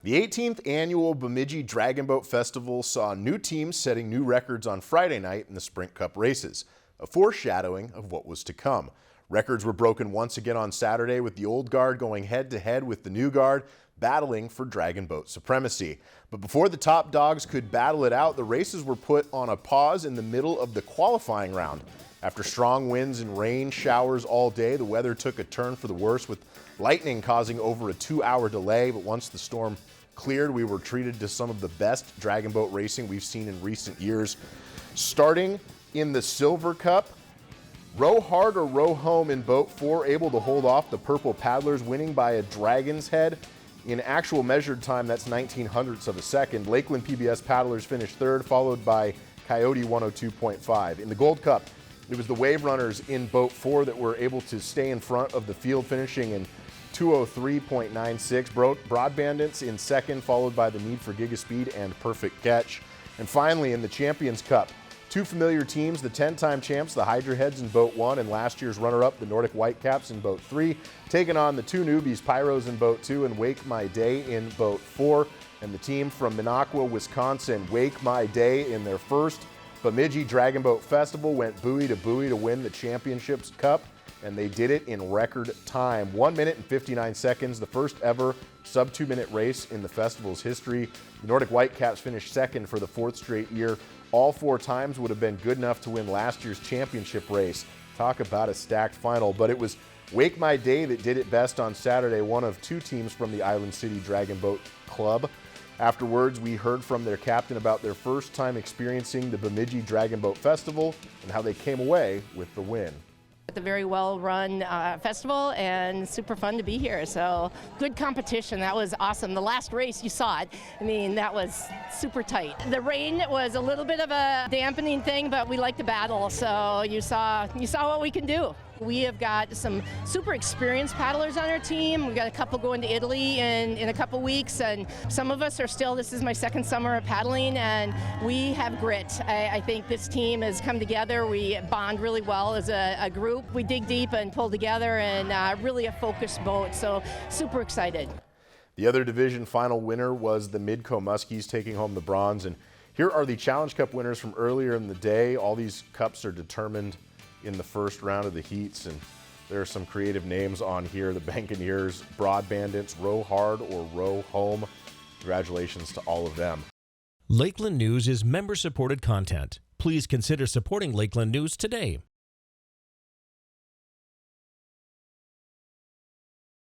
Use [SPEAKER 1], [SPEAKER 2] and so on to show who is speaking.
[SPEAKER 1] The 18th annual Bemidji Dragon Boat Festival saw new teams setting new records on Friday night in the Sprint Cup races, a foreshadowing of what was to come. Records were broken once again on Saturday, with the old guard going head-to-head with the new guard, battling for dragon boat supremacy. But before the top dogs could battle it out, the races were put on a pause in the middle of the qualifying round. After strong winds and rain showers all day, the weather took a turn for the worse, with lightning causing over a 2-hour delay. But once the storm cleared, we were treated to some of the best dragon boat racing we've seen in recent years. Starting in the Silver Cup, row hard or row home in boat 4, able to hold off the purple paddlers, winning by a dragon's head. In actual measured time, that's 1900ths of a second. Lakeland PBS paddlers finished third, followed by Coyote 102.5. In the Gold Cup, it was the Wave Runners in boat 4 that were able to stay in front of the field, finishing in 203.96. Broad Bandits in second, followed by the Need for Giga Speed and Perfect Catch. And finally, in the Champions Cup, two familiar teams, the 10-time champs, the Hydra Heads in boat 1, and last year's runner-up, the Nordic Whitecaps in boat 3, taking on the two newbies, Pyros in boat 2 and Wake My Day in boat 4. And the team from Minocqua, Wisconsin, Wake My Day, in their first Bemidji Dragon Boat Festival, went buoy to win the Championships Cup, and they did it in record time. 1 minute and 59 seconds, the first ever sub-2-minute race in the festival's history. The Nordic Whitecaps finished second for the 4th straight year. All 4 times would have been good enough to win last year's championship race. Talk about a stacked final, but it was Wake My Day that did it best on Saturday, one of 2 teams from the Island City Dragon Boat Club. Afterwards, we heard from their captain about their first time experiencing the Bemidji Dragon Boat Festival and how they came away with the win.
[SPEAKER 2] It's a very well-run festival and super fun to be here. So good competition. That was awesome. The last race, you saw it. I mean, that was super tight. The rain was a little bit of a dampening thing, but we like to battle. So you saw what we can do. We have got some super experienced paddlers on our team. We've got a couple going to Italy in a couple weeks, and some of us are still, this is my second summer of paddling, and we have grit. I think this team has come together. We bond really well as a group. We dig deep and pull together, and really a focused boat, so super excited.
[SPEAKER 1] The other division final winner was the Midco Muskies, taking home the bronze. And here are the Challenge Cup winners from earlier in the day. All these cups are determined in the first round of the heats, and there are some creative names on here. The Bankineers, Broad Bandits, row hard or row home. Congratulations to all of them.
[SPEAKER 3] Lakeland News is member-supported content. Please consider supporting Lakeland News today.